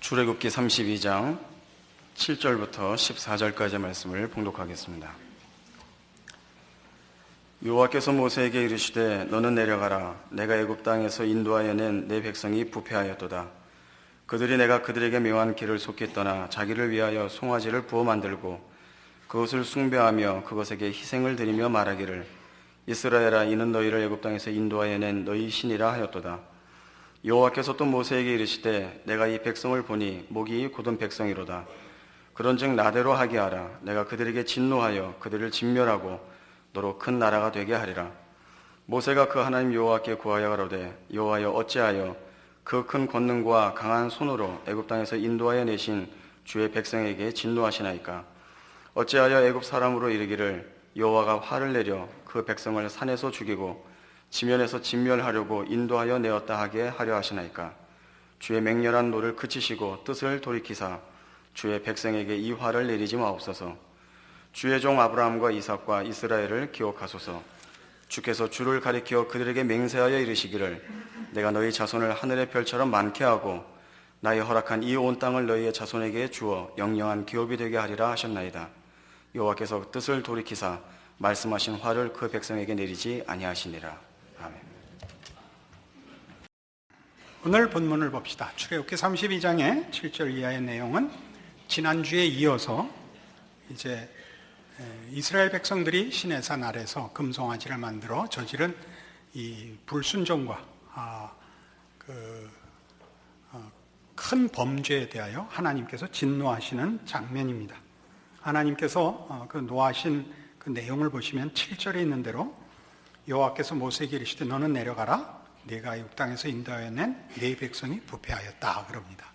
출애굽기 32장 7절부터 14절까지의 말씀을 봉독하겠습니다. 여호와께서 모세에게 이르시되 너는 내려가라. 내가 애굽 땅에서 인도하여 낸 내 백성이 부패하였도다. 그들이 내가 그들에게 명한 길을 속히 떠나 자기를 위하여 송아지를 부어 만들고 그것을 숭배하며 그것에게 희생을 드리며 말하기를 이스라엘아, 이는 너희를 애굽 땅에서 인도하여 낸 너희 신이라 하였도다. 여호와께서 또 모세에게 이르시되 내가 이 백성을 보니 목이 곧은 백성이로다. 그런즉 나대로 하게 하라. 내가 그들에게 진노하여 그들을 진멸하고 너로 큰 나라가 되게 하리라. 모세가 그 하나님 여호와께 구하여 가로되 여호와여, 어찌하여 그 큰 권능과 강한 손으로 애굽 땅에서 인도하여 내신 주의 백성에게 진노하시나이까? 어찌하여 애굽 사람으로 이르기를 여호와가 화를 내려 그 백성을 산에서 죽이고 지면에서 진멸하려고 인도하여 내었다 하게 하려 하시나이까? 주의 맹렬한 노를 그치시고 뜻을 돌이키사 주의 백성에게 이 화를 내리지 마옵소서. 주의 종 아브라함과 이삭과 이스라엘을 기억하소서. 주께서 주를 가리켜 그들에게 맹세하여 이르시기를 내가 너희 자손을 하늘의 별처럼 많게 하고 나의 허락한 이 온 땅을 너희의 자손에게 주어 영영한 기업이 되게 하리라 하셨나이다. 여호와께서 뜻을 돌이키사 말씀하신 화를 그 백성에게 내리지 아니하시니라. 아멘. 오늘 본문을 봅시다. 출애굽기 32장의 7절 이하의 내용은 지난주에 이어서 이제 이스라엘 백성들이 시내산 아래서 금송아지를 만들어 저지른 이 불순종과 큰 범죄에 대하여 하나님께서 진노하시는 장면입니다. 하나님께서 그 노하신 그 내용을 보시면 7절에 있는 대로 여호와께서 모세에게 이르시되 너는 내려가라. 네가 애굽 땅에서 인도하여 낸 네 백성이 부패하였다 그럽니다.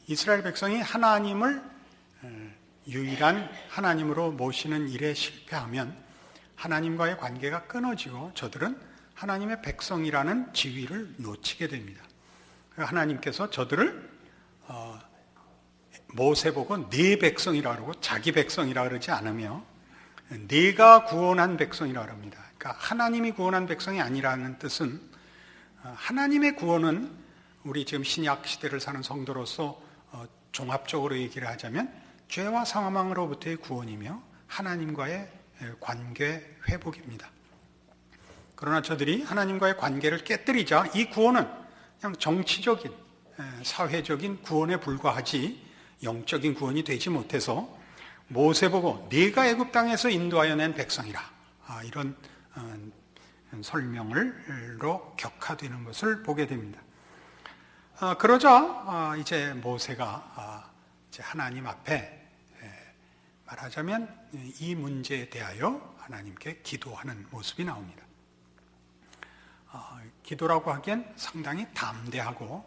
이스라엘 백성이 하나님을 유일한 하나님으로 모시는 일에 실패하면 하나님과의 관계가 끊어지고 저들은 하나님의 백성이라는 지위를 놓치게 됩니다. 하나님께서 저들을 모세 보고 네 백성이라 그러고 자기 백성이라 그러지 않으며 네가 구원한 백성이라 합니다. 그러니까 하나님이 구원한 백성이 아니라는 뜻은 하나님의 구원은 우리 지금 신약 시대를 사는 성도로서 종합적으로 얘기를 하자면 죄와 사망으로부터의 구원이며 하나님과의 관계 회복입니다. 그러나 저들이 하나님과의 관계를 깨뜨리자 이 구원은 그냥 정치적인 사회적인 구원에 불과하지 영적인 구원이 되지 못해서 모세 보고 네가 애굽 땅에서 인도하여 낸 백성이라 이런 설명으로 격화되는 것을 보게 됩니다. 그러자 이제 모세가 이제 하나님 앞에 말하자면 이 문제에 대하여 하나님께 기도하는 모습이 나옵니다. 기도라고 하기엔 상당히 담대하고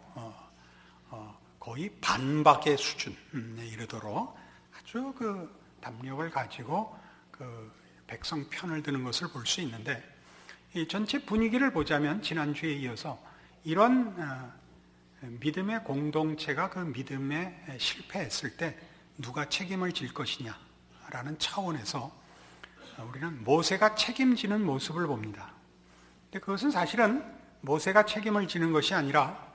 거의 반박의 수준에 이르도록 아주 그 담력을 가지고 그 백성 편을 드는 것을 볼 수 있는데 이 전체 분위기를 보자면 지난주에 이어서 이런 믿음의 공동체가 그 믿음에 실패했을 때 누가 책임을 질 것이냐라는 차원에서 우리는 모세가 책임지는 모습을 봅니다. 근데 그것은 사실은 모세가 책임을 지는 것이 아니라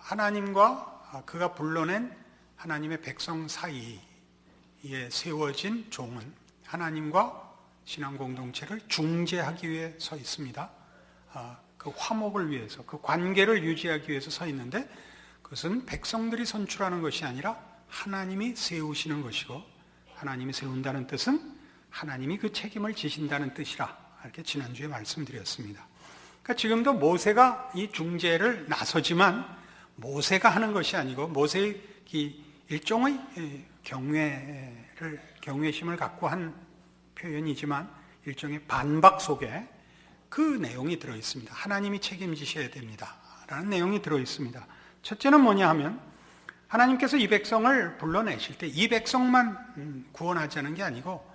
하나님과 그가 불러낸 하나님의 백성 사이에 세워진 종은 하나님과 신앙 공동체를 중재하기 위해 서 있습니다. 그 화목을 위해서, 그 관계를 유지하기 위해서 서 있는데 그것은 백성들이 선출하는 것이 아니라 하나님이 세우시는 것이고 하나님이 세운다는 뜻은 하나님이 그 책임을 지신다는 뜻이라 이렇게 지난주에 말씀드렸습니다. 그러니까 지금도 모세가 이 중재를 나서지만 모세가 하는 것이 아니고 모세의 일종의 경외심을 갖고 한 표현이지만 일종의 반박 속에 그 내용이 들어있습니다. 하나님이 책임지셔야 됩니다 라는 내용이 들어있습니다. 첫째는 뭐냐 하면 하나님께서 이 백성을 불러내실 때 이 백성만 구원하자는 게 아니고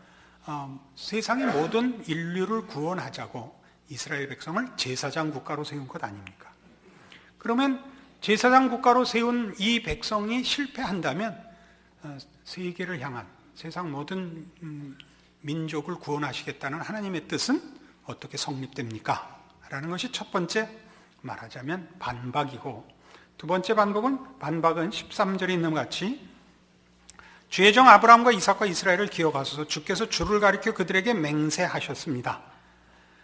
세상의 모든 인류를 구원하자고 이스라엘 백성을 제사장 국가로 세운 것 아닙니까? 그러면 제사장 국가로 세운 이 백성이 실패한다면 세계를 향한 세상 모든 민족을 구원하시겠다는 하나님의 뜻은 어떻게 성립됩니까? 라는 것이 첫 번째 말하자면 반박이고 두 번째 반박은 13절에 있는 것 같이 주의 종 아브라함과 이삭과 이스라엘을 기억하소서 주께서 주를 가리켜 그들에게 맹세하셨습니다.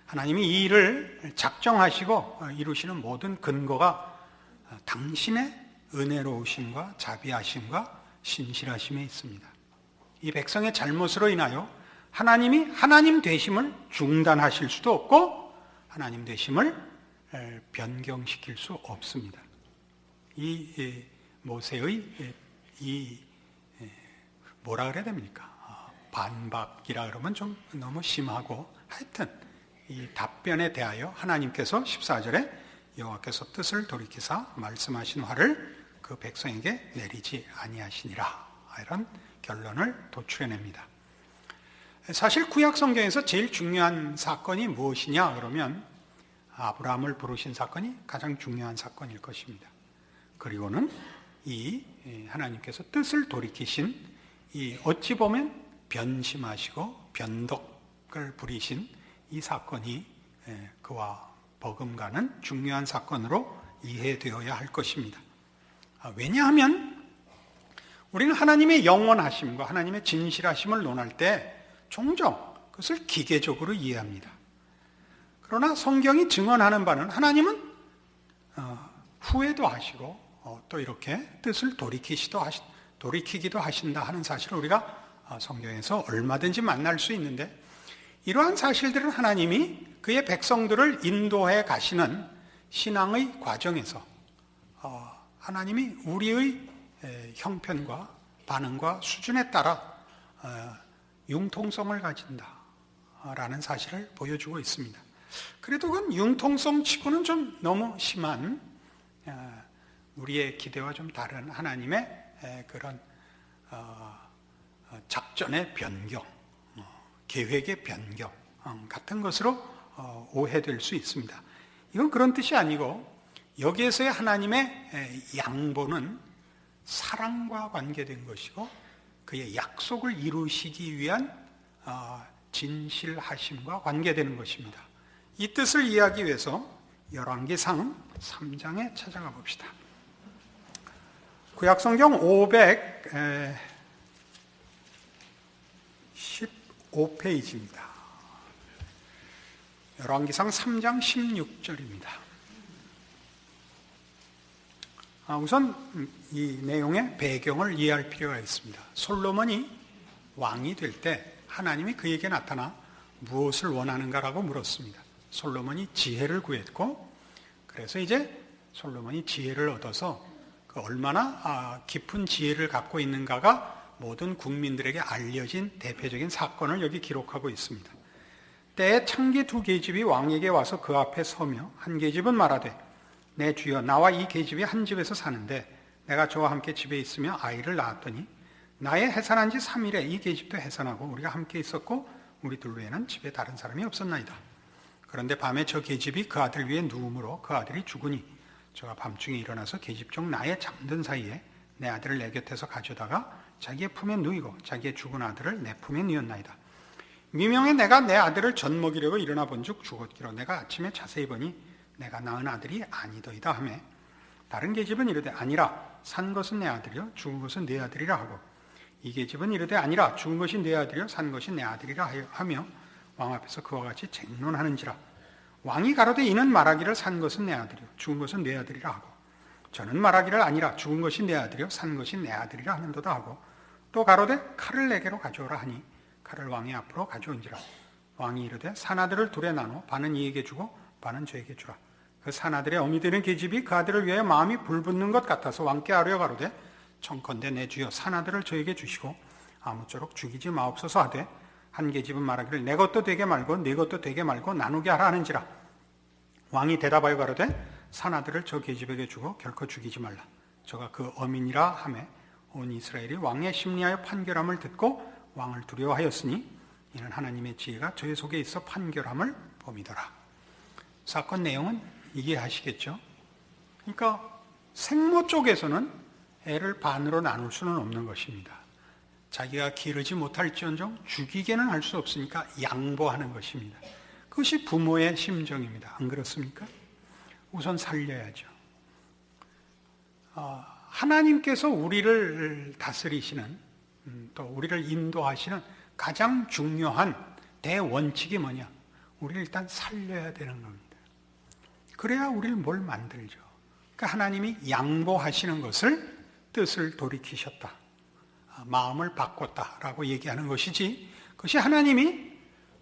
하나님이 이 일을 작정하시고 이루시는 모든 근거가 당신의 은혜로우심과 자비하심과 신실하심에 있습니다. 이 백성의 잘못으로 인하여 하나님이 하나님 되심을 중단하실 수도 없고 하나님 되심을 변경시킬 수 없습니다. 이 모세의 뭐라 그래야 됩니까? 반박이라 그러면 좀 너무 심하고 하여튼 이 답변에 대하여 하나님께서 14절에 여호와께서 뜻을 돌이키사 말씀하신 화를 그 백성에게 내리지 아니하시니라, 이런 결론을 도출해냅니다. 사실 구약 성경에서 제일 중요한 사건이 무엇이냐 그러면 아브라함을 부르신 사건이 가장 중요한 사건일 것입니다. 그리고는 이 하나님께서 뜻을 돌이키신 이 어찌 보면 변심하시고 변덕을 부리신 이 사건이 그와 버금가는 중요한 사건으로 이해되어야 할 것입니다. 왜냐하면 우리는 하나님의 영원하심과 하나님의 진실하심을 논할 때 종종 그것을 기계적으로 이해합니다. 그러나 성경이 증언하는 바는 하나님은 후회도 하시고 또 이렇게 뜻을 돌이키기도 하신다 하는 사실을 우리가 성경에서 얼마든지 만날 수 있는데, 이러한 사실들은 하나님이 그의 백성들을 인도해 가시는 신앙의 과정에서 하나님이 우리의 형편과 반응과 수준에 따라 융통성을 가진다라는 사실을 보여주고 있습니다. 그래도 그건 융통성 치고는 좀 너무 심한 우리의 기대와 좀 다른 하나님의 그런 작전의 변경, 계획의 변경 같은 것으로 오해될 수 있습니다. 이건 그런 뜻이 아니고 여기에서의 하나님의 양보는 사랑과 관계된 것이고 그의 약속을 이루시기 위한 진실하심과 관계되는 것입니다. 이 뜻을 이해하기 위해서 열왕기상 3장에 찾아가 봅시다. 구약성경 515페이지입니다. 열왕기상 3장 16절입니다. 우선 이 내용의 배경을 이해할 필요가 있습니다. 솔로몬이 왕이 될 때 하나님이 그에게 나타나 무엇을 원하는가라고 물었습니다. 솔로몬이 지혜를 구했고, 그래서 이제 솔로몬이 지혜를 얻어서 그 얼마나 깊은 지혜를 갖고 있는가가 모든 국민들에게 알려진 대표적인 사건을 여기 기록하고 있습니다. 때에 창기 두 계집이 왕에게 와서 그 앞에 서며 한 계집은 말하되 내 주여, 나와 이 계집이 한 집에서 사는데 내가 저와 함께 집에 있으며 아이를 낳았더니 나의 해산한 지 3일에 이 계집도 해산하고 우리가 함께 있었고 우리 둘 외에는 집에 다른 사람이 없었나이다. 그런데 밤에 저 계집이 그 아들 위에 누움으로 그 아들이 죽으니 저가 밤중에 일어나서 계집종 나의 잠든 사이에 내 아들을 내 곁에서 가져다가 자기의 품에 누이고 자기의 죽은 아들을 내 품에 누였나이다. 미명에 내가 내 아들을 젖먹이려고 일어나 본즉 죽었기로 내가 아침에 자세히 보니 내가 낳은 아들이 아니더이다 하매, 다른 계집은 이르되 아니라 산 것은 내 아들이요 죽은 것은 내 아들이라 하고, 이 계집은 이르되 아니라 죽은 것이 내 아들이요 산 것이 내 아들이라 하며 왕 앞에서 그와 같이 쟁론하는지라. 왕이 가로되 이는 말하기를 산 것은 내 아들이요 죽은 것은 내 아들이라 하고, 저는 말하기를 아니라 죽은 것이 내 아들이요 산 것이 내 아들이라 하는도다 하고, 또 가로되 칼을 내게로 가져오라 하니 칼을 왕의 앞으로 가져온지라. 왕이 이르되 산 아들을 둘에 나눠 반은 이에게 주고 반은 저에게 주라. 그 산 아들의 어미 되는 계집이 그 아들을 위하여 마음이 불붙는 것 같아서 왕께 아뢰어 가로되 청컨대 내 주여 산 아들을 저에게 주시고 아무쪼록 죽이지 마옵소서 하되, 한 계집은 말하기를 내 것도 되게 말고 네 것도 되게 말고 나누게 하라 하는지라. 왕이 대답하여 가로되 산 아들을 저 계집에게 주고 결코 죽이지 말라. 저가 그 어민이라 하매 온 이스라엘이 왕의 심리하여 판결함을 듣고 왕을 두려워하였으니 이는 하나님의 지혜가 저의 속에 있어 판결함을 봄이더라. 사건 내용은 이해하시겠죠? 그러니까 생모 쪽에서는 애를 반으로 나눌 수는 없는 것입니다. 자기가 기르지 못할지언정 죽이게는 할 수 없으니까 양보하는 것입니다. 그것이 부모의 심정입니다. 안 그렇습니까? 우선 살려야죠. 하나님께서 우리를 다스리시는, 또 우리를 인도하시는 가장 중요한 대원칙이 뭐냐? 우리를 일단 살려야 되는 겁니다. 그래야 우리를 뭘 만들죠. 그러니까 하나님이 양보하시는 것을, 뜻을 돌이키셨다, 마음을 바꿨다라고 얘기하는 것이지, 그것이 하나님이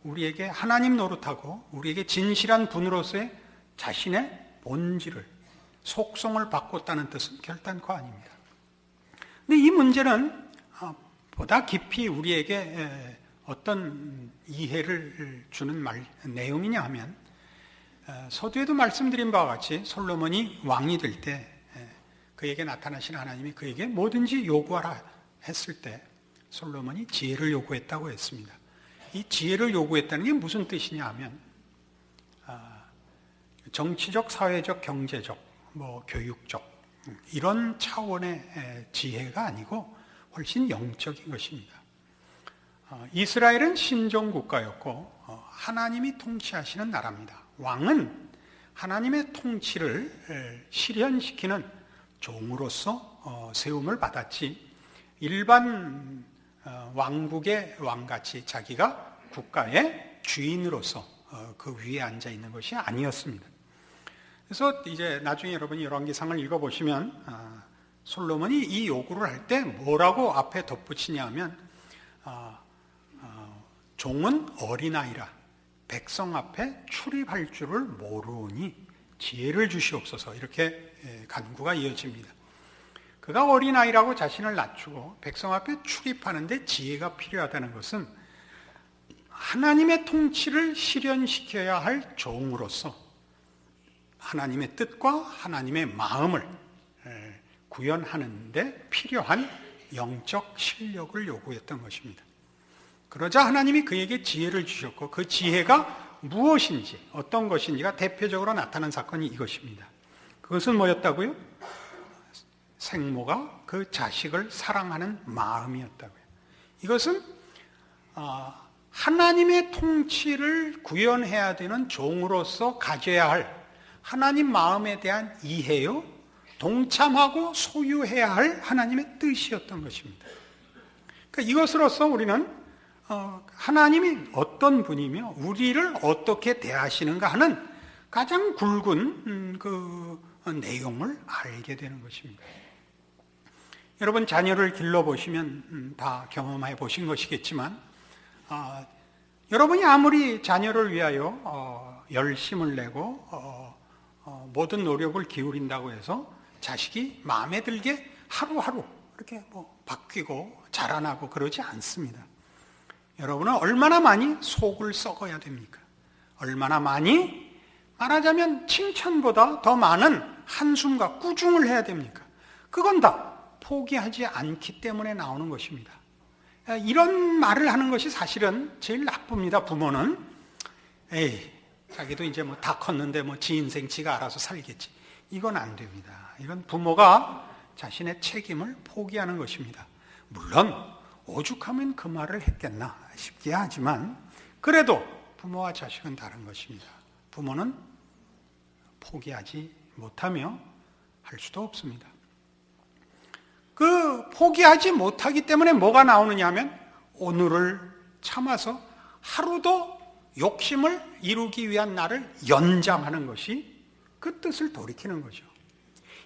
우리에게 하나님 노릇하고 우리에게 진실한 분으로서의 자신의 본질을, 속성을 바꿨다는 뜻은 결단코 아닙니다. 근데 이 문제는 보다 깊이 우리에게 어떤 이해를 주는 내용이냐 하면, 서두에도 말씀드린 바와 같이 솔로몬이 왕이 될 때 그에게 나타나신 하나님이 그에게 뭐든지 요구하라 했을 때 솔로몬이 지혜를 요구했다고 했습니다. 이 지혜를 요구했다는 게 무슨 뜻이냐 하면, 정치적, 사회적, 경제적, 교육적 이런 차원의 지혜가 아니고 훨씬 영적인 것입니다. 이스라엘은 신종 국가였고 하나님이 통치하시는 나라입니다. 왕은 하나님의 통치를 실현시키는 종으로서 세움을 받았지, 일반 왕국의 왕같이 자기가 국가의 주인으로서 그 위에 앉아 있는 것이 아니었습니다. 그래서 이제 나중에 여러분이 열왕기상을 읽어보시면 솔로몬이 이 요구를 할 때 뭐라고 앞에 덧붙이냐 하면, 종은 어린아이라 백성 앞에 출입할 줄을 모르니 지혜를 주시옵소서, 이렇게 간구가 이어집니다. 그가 어린아이라고 자신을 낮추고 백성 앞에 출입하는데 지혜가 필요하다는 것은 하나님의 통치를 실현시켜야 할 종으로서 하나님의 뜻과 하나님의 마음을 구현하는 데 필요한 영적 실력을 요구했던 것입니다. 그러자 하나님이 그에게 지혜를 주셨고, 그 지혜가 무엇인지, 어떤 것인지가 대표적으로 나타난 사건이 이것입니다. 그것은 뭐였다고요? 생모가 그 자식을 사랑하는 마음이었다고요. 이것은 하나님의 통치를 구현해야 되는 종으로서 가져야 할 하나님 마음에 대한 이해요, 동참하고 소유해야 할 하나님의 뜻이었던 것입니다. 그러니까 이것으로서 우리는 하나님이 어떤 분이며 우리를 어떻게 대하시는가 하는 가장 굵은 그 내용을 알게 되는 것입니다. 여러분, 자녀를 길러보시면 다 경험해 보신 것이겠지만, 여러분이 아무리 자녀를 위하여 열심을 내고 모든 노력을 기울인다고 해서 자식이 마음에 들게 하루하루 이렇게 바뀌고 자라나고 그러지 않습니다. 여러분은 얼마나 많이 속을 썩어야 됩니까? 얼마나 많이, 말하자면 칭찬보다 더 많은 한숨과 꾸중을 해야 됩니까? 그건 다 포기하지 않기 때문에 나오는 것입니다. 이런 말을 하는 것이 사실은 제일 나쁩니다. 부모는 자기도 이제 다 컸는데 지 인생 지가 알아서 살겠지. 이건 안 됩니다. 이건 부모가 자신의 책임을 포기하는 것입니다. 물론 오죽하면 그 말을 했겠나 싶긴 하지만, 그래도 부모와 자식은 다른 것입니다. 부모는 포기하지 못하며 할 수도 없습니다. 그 포기하지 못하기 때문에 뭐가 나오느냐 하면, 오늘을 참아서 하루도 욕심을 이루기 위한 날을 연장하는 것이 그 뜻을 돌이키는 거죠.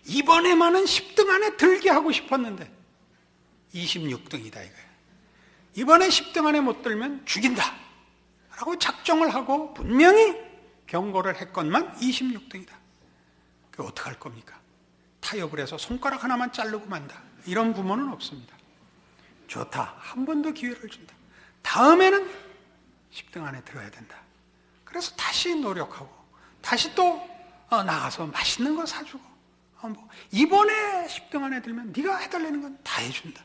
이번에만은 10등 안에 들게 하고 싶었는데 26등이다 이거예요. 이번에 10등 안에 못 들면 죽인다 라고 작정을 하고 분명히 경고를 했건만 26등이다. 그게 어떡할 겁니까? 타협을 해서 손가락 하나만 자르고 만다, 이런 부모는 없습니다. 좋다, 한 번 더 기회를 준다, 다음에는 10등 안에 들어야 된다. 그래서 다시 노력하고 다시 또 나가서 맛있는 거 사주고, 이번에 10등 안에 들면 네가 해달라는 건 다 해준다.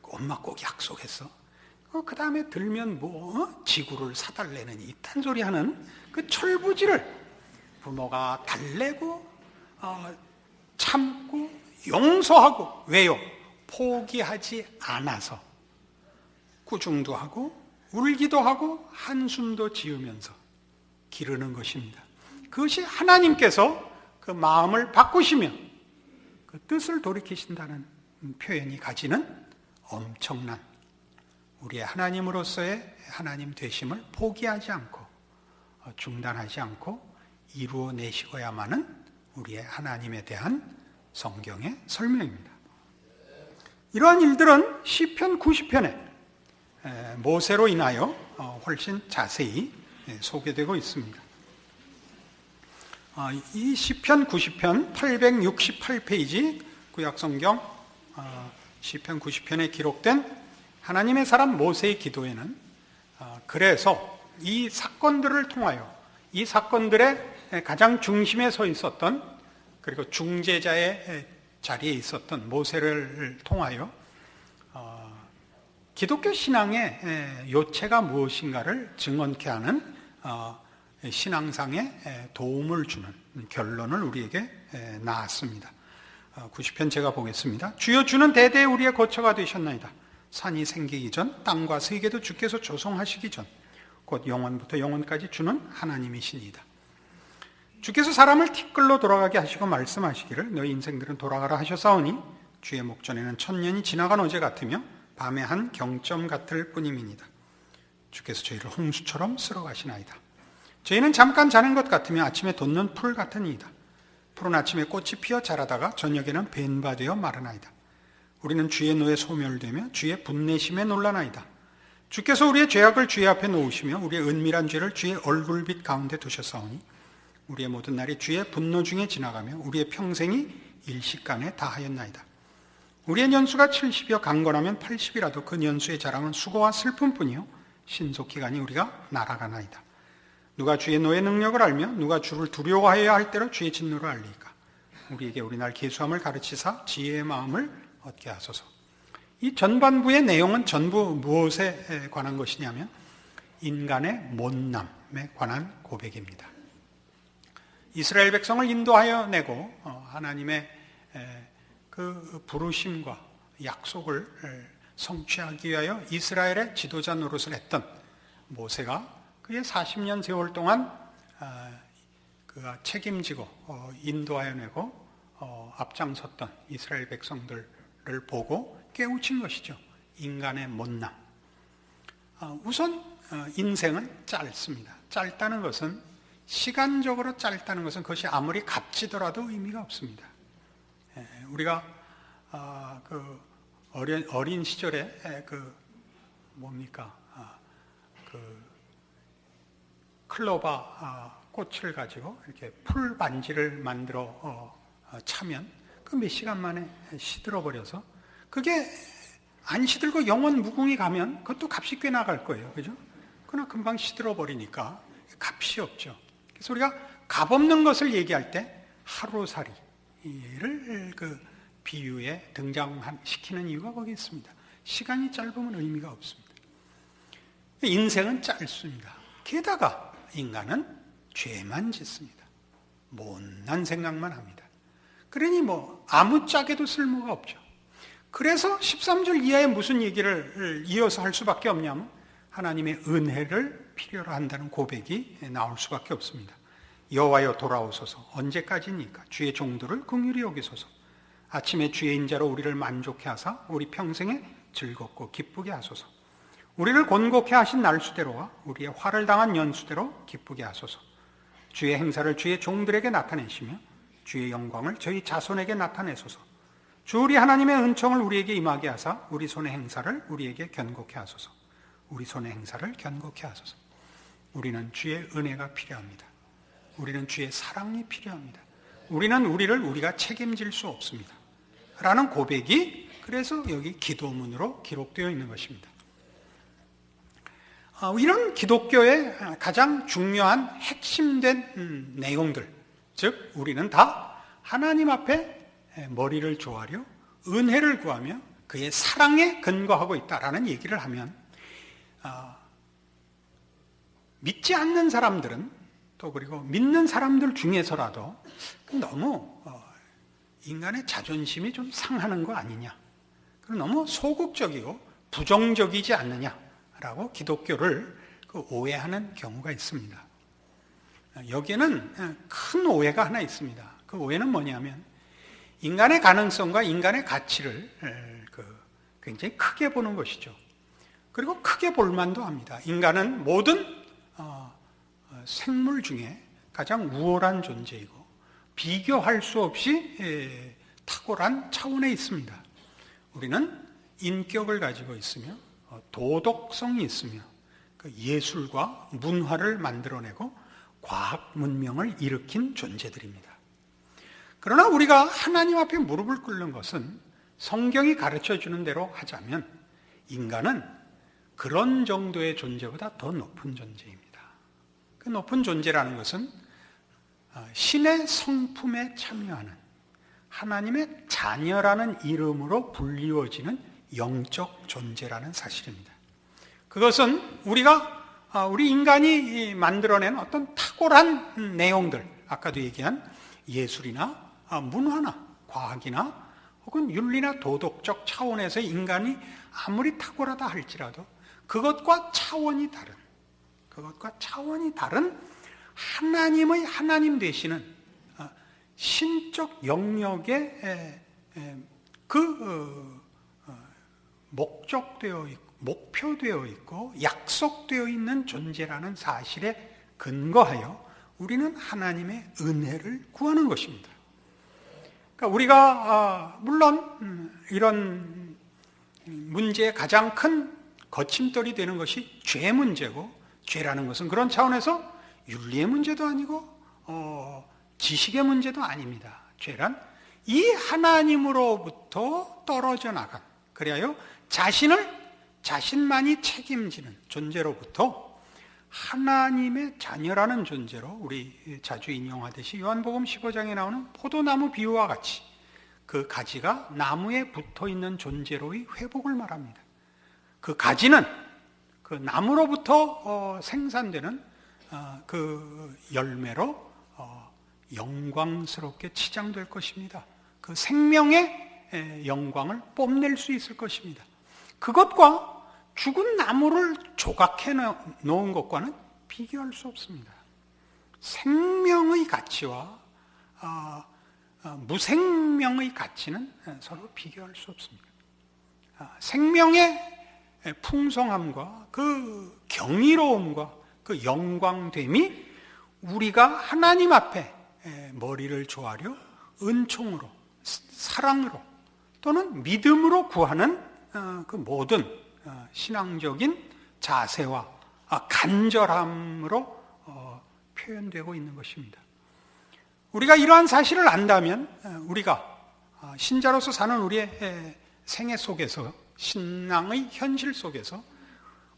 엄마 꼭 약속했어. 그 다음에 들면 지구를 사달라는 이딴 소리 하는 그 철부지를 부모가 달래고 참고 용서하고, 왜요? 포기하지 않아서 꾸중도 하고 울기도 하고 한숨도 지으면서 기르는 것입니다. 그것이 하나님께서 그 마음을 바꾸시며 그 뜻을 돌이키신다는 표현이 가지는 엄청난 우리의 하나님으로서의 하나님 되심을 포기하지 않고 중단하지 않고 이루어내시고야만은 우리의 하나님에 대한 성경의 설명입니다. 이러한 일들은 시편 90편에 모세로 인하여 훨씬 자세히 소개되고 있습니다. 이 시편 90편 868페이지 구약성경 시편 90편에 기록된 하나님의 사람 모세의 기도에는 그래서 이 사건들을 통하여 이 사건들의 가장 중심에 서 있었던 그리고 중재자의 자리에 있었던 모세를 통하여 기독교 신앙의 요체가 무엇인가를 증언케 하는 신앙상의 도움을 주는 결론을 우리에게 낳았습니다. 90편 제가 보겠습니다. 주여 주는 대대에 우리의 거처가 되셨나이다. 산이 생기기 전 땅과 세계도 주께서 조성하시기 전 곧 영원부터 영원까지 주는 하나님이시니이다. 주께서 사람을 티끌로 돌아가게 하시고 말씀하시기를 너희 인생들은 돌아가라 하셨사오니 주의 목전에는 천년이 지나간 어제 같으며 밤의 한 경점 같을 뿐임이니이다. 주께서 저희를 홍수처럼 쓸어가시나이다. 저희는 잠깐 자는 것 같으며 아침에 돋는 풀 같으니이다. 푸른 아침에 꽃이 피어 자라다가 저녁에는 벤바되어 마르나이다. 우리는 주의 노에 소멸되며 주의 분내심에 놀라나이다. 주께서 우리의 죄악을 주의 앞에 놓으시며 우리의 은밀한 죄를 주의 얼굴빛 가운데 두셨사오니 우리의 모든 날이 주의 분노 중에 지나가며 우리의 평생이 일시간에 다하였나이다. 우리의 년수가 70이여 강건하면 80이라도 그 년수의 자랑은 수고와 슬픔뿐이요 신속히 가니 우리가 날아가나이다. 누가 주의 노의 능력을 알며 누가 주를 두려워하여야 할 때로 주의 진노를 알리까. 우리에게 우리날 계수함을 가르치사 지혜의 마음을 얻게 하소서. 이 전반부의 내용은 전부 무엇에 관한 것이냐면 인간의 못남에 관한 고백입니다. 이스라엘 백성을 인도하여 내고 하나님의 그 부르심과 약속을 성취하기 위하여 이스라엘의 지도자 노릇을 했던 모세가 그의 40년 세월 동안 그가 책임지고 인도하여 내고 앞장섰던 이스라엘 백성들을 보고 깨우친 것이죠. 인간의 못남. 우선 인생은 짧습니다. 짧다는 것은 시간적으로 짧다는 것은 그것이 아무리 값지더라도 의미가 없습니다. 우리가 그 어린 시절에 그 뭡니까 그 클로바 꽃을 가지고 이렇게 풀 반지를 만들어 차면 그 몇 시간 만에 시들어 버려서 그게 안 시들고 영원 무궁히 가면 그것도 값이 꽤 나갈 거예요. 그죠? 그러나 금방 시들어 버리니까 값이 없죠. 그래서 우리가 값 없는 것을 얘기할 때 하루살이를 그 비유에 등장시키는 이유가 거기 있습니다. 시간이 짧으면 의미가 없습니다. 인생은 짧습니다. 게다가 인간은 죄만 짓습니다. 못난 생각만 합니다. 그러니 아무짝에도 쓸모가 없죠. 그래서 13절 이하에 무슨 얘기를 이어서 할 수밖에 없냐면 하나님의 은혜를 필요로 한다는 고백이 나올 수밖에 없습니다. 여호와여 돌아오소서. 언제까지입니까? 주의 종들을 긍휼히 여기소서. 아침에 주의 인자로 우리를 만족해 하사 우리 평생에 즐겁고 기쁘게 하소서. 우리를 곤곡해 하신 날수대로와 우리의 화를 당한 연수대로 기쁘게 하소서. 주의 행사를 주의 종들에게 나타내시며 주의 영광을 저희 자손에게 나타내소서. 주 우리 하나님의 은총을 우리에게 임하게 하사 우리 손의 행사를 우리에게 견고케 하소서. 우리 손의 행사를 견고케 하소서. 우리는 주의 은혜가 필요합니다. 우리는 주의 사랑이 필요합니다. 우리는 우리를 우리가 책임질 수 없습니다. 라는 고백이 그래서 여기 기도문으로 기록되어 있는 것입니다. 이런 기독교의 가장 중요한 핵심된 내용들, 즉 우리는 다 하나님 앞에 머리를 조아려 은혜를 구하며 그의 사랑에 근거하고 있다라는 얘기를 하면 믿지 않는 사람들은 또 그리고 믿는 사람들 중에서라도 너무 인간의 자존심이 좀 상하는 거 아니냐, 그리고 너무 소극적이고 부정적이지 않느냐라고 기독교를 오해하는 경우가 있습니다. 여기에는 큰 오해가 하나 있습니다. 그 오해는 뭐냐면 인간의 가능성과 인간의 가치를 굉장히 크게 보는 것이죠. 그리고 크게 볼 만도 합니다. 인간은 모든 생물 중에 가장 우월한 존재이고 비교할 수 없이 탁월한 차원에 있습니다. 우리는 인격을 가지고 있으며 도덕성이 있으며 예술과 문화를 만들어내고 과학 문명을 일으킨 존재들입니다. 그러나 우리가 하나님 앞에 무릎을 꿇는 것은 성경이 가르쳐주는 대로 하자면 인간은 그런 정도의 존재보다 더 높은 존재입니다. 그 높은 존재라는 것은 신의 성품에 참여하는 하나님의 자녀라는 이름으로 불리워지는 영적 존재라는 사실입니다. 그것은 우리 인간이 만들어낸 어떤 탁월한 내용들, 아까도 얘기한 예술이나 문화나 과학이나 혹은 윤리나 도덕적 차원에서 인간이 아무리 탁월하다 할지라도 그것과 차원이 다른 하나님의 하나님 되시는 신적 영역에 목표되어 있고 약속되어 있는 존재라는 사실에 근거하여 우리는 하나님의 은혜를 구하는 것입니다. 그러니까 우리가 물론 이런 문제의 가장 큰 거침돌이 되는 것이 죄 문제고, 죄라는 것은 그런 차원에서 윤리의 문제도 아니고 지식의 문제도 아닙니다. 죄란 이 하나님으로부터 떨어져 나간, 그래야 자신만이 책임지는 존재로부터 하나님의 자녀라는 존재로, 우리 자주 인용하듯이 요한복음 15장에 나오는 포도나무 비유와 같이 그 가지가 나무에 붙어있는 존재로의 회복을 말합니다. 그 가지는 그 나무로부터 생산되는 그 열매로 영광스럽게 치장될 것입니다. 그 생명의 영광을 뽐낼 수 있을 것입니다. 그것과 죽은 나무를 조각해 놓은 것과는 비교할 수 없습니다. 생명의 가치와 무생명의 가치는 서로 비교할 수 없습니다. 생명의 풍성함과 그 경이로움과 그 영광됨이 우리가 하나님 앞에 머리를 조아려 은총으로, 사랑으로 또는 믿음으로 구하는 그 모든 신앙적인 자세와 간절함으로 표현되고 있는 것입니다. 우리가 이러한 사실을 안다면 우리가 신자로서 사는 우리의 생애 속에서, 신앙의 현실 속에서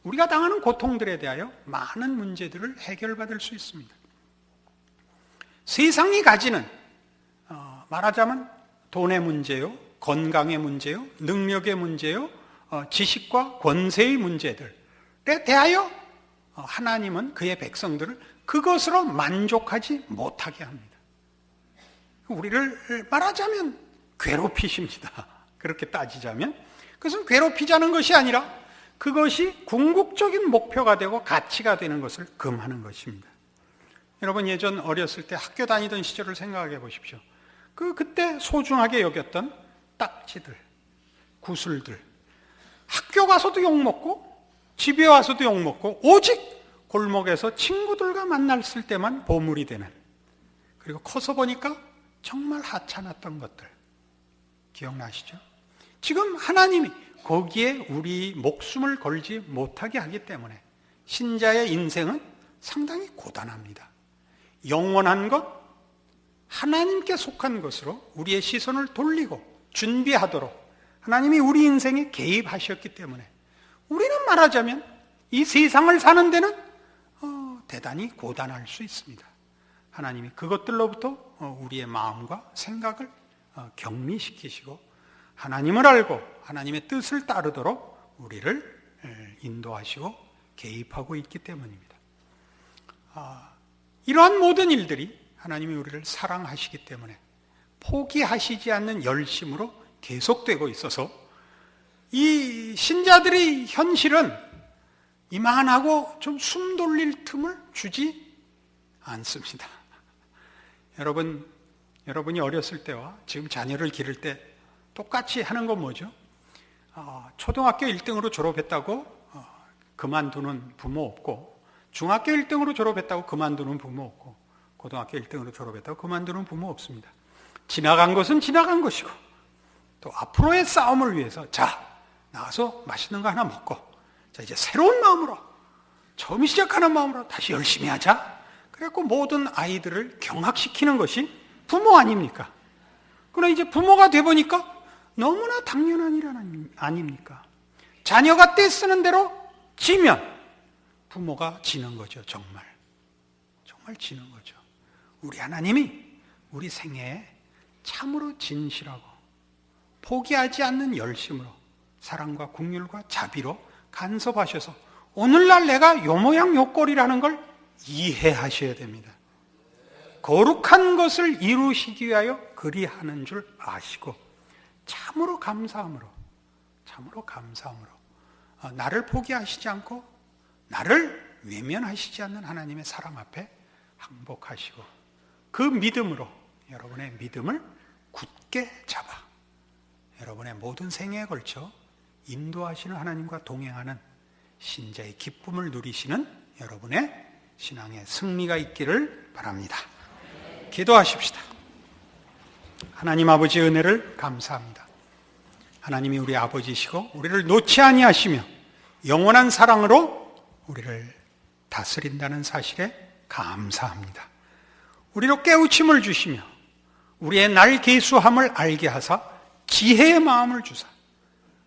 우리가 당하는 고통들에 대하여 많은 문제들을 해결받을 수 있습니다. 세상이 가지는 말하자면 돈의 문제요, 건강의 문제요, 능력의 문제요, 지식과 권세의 문제들에 대하여 하나님은 그의 백성들을 그것으로 만족하지 못하게 합니다. 우리를 말하자면 괴롭히십니다. 그렇게 따지자면 그것은 괴롭히자는 것이 아니라 그것이 궁극적인 목표가 되고 가치가 되는 것을 금하는 것입니다. 여러분, 예전 어렸을 때 학교 다니던 시절을 생각해 보십시오. 그때 소중하게 여겼던 딱지들, 구슬들, 학교 가서도 욕먹고 집에 와서도 욕먹고 오직 골목에서 친구들과 만났을 때만 보물이 되는, 그리고 커서 보니까 정말 하찮았던 것들 기억나시죠? 지금 하나님이 거기에 우리 목숨을 걸지 못하게 하기 때문에 신자의 인생은 상당히 고단합니다. 영원한 것, 하나님께 속한 것으로 우리의 시선을 돌리고 준비하도록 하나님이 우리 인생에 개입하셨기 때문에 우리는 말하자면 이 세상을 사는 데는 대단히 고단할 수 있습니다. 하나님이 그것들로부터 우리의 마음과 생각을 격리시키시고 하나님을 알고 하나님의 뜻을 따르도록 우리를 인도하시고 개입하고 있기 때문입니다. 이러한 모든 일들이 하나님이 우리를 사랑하시기 때문에 포기하시지 않는 열심으로 계속되고 있어서 이 신자들의 현실은 이만하고 좀 숨 돌릴 틈을 주지 않습니다. 여러분 여러분이 어렸을 때와 지금 자녀를 기를 때 똑같이 하는 건 뭐죠? 초등학교 1등으로 졸업했다고 그만두는 부모 없고, 중학교 1등으로 졸업했다고 그만두는 부모 없고, 고등학교 1등으로 졸업했다고 그만두는 부모 없습니다. 지나간 것은 지나간 것이고, 또 앞으로의 싸움을 위해서 자, 나가서 맛있는 거 하나 먹고, 자, 이제 새로운 마음으로, 처음 시작하는 마음으로 다시 열심히 하자. 그래갖고 모든 아이들을 경악시키는 것이 부모 아닙니까? 그러나 이제 부모가 돼보니까 너무나 당연한 일 아닙니까? 자녀가 때 쓰는 대로 지면 부모가 지는 거죠. 정말 지는 거죠. 우리 하나님이 우리 생애에 참으로 진실하고 포기하지 않는 열심으로 사랑과 긍휼과 자비로 간섭하셔서 오늘날 내가 요 모양 요 꼴이라는 걸 이해하셔야 됩니다. 거룩한 것을 이루시기 위하여 그리하는 줄 아시고 참으로 감사함으로 나를 포기하시지 않고 나를 외면하시지 않는 하나님의 사랑 앞에 항복하시고, 그 믿음으로 여러분의 믿음을 굳게 잡아 여러분의 모든 생애에 걸쳐 인도하시는 하나님과 동행하는 신자의 기쁨을 누리시는 여러분의 신앙의 승리가 있기를 바랍니다. 기도하십시다. 하나님 아버지의 은혜를 감사합니다. 하나님이 우리 아버지시고 우리를 놓지 아니하시며 영원한 사랑으로 우리를 다스린다는 사실에 감사합니다. 우리로 깨우침을 주시며 우리의 날개수함을 알게 하사 지혜의 마음을 주사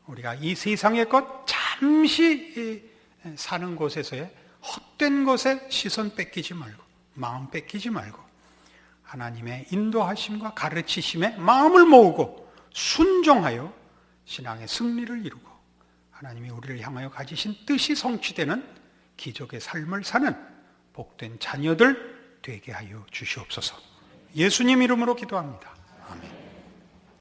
우리가 이 세상의 것 잠시 사는 곳에서의 헛된 것에 시선 뺏기지 말고 마음 뺏기지 말고 하나님의 인도하심과 가르치심에 마음을 모으고 순종하여 신앙의 승리를 이루고 하나님이 우리를 향하여 가지신 뜻이 성취되는 기적의 삶을 사는 복된 자녀들 되게 하여 주시옵소서. 예수님 이름으로 기도합니다. 아멘.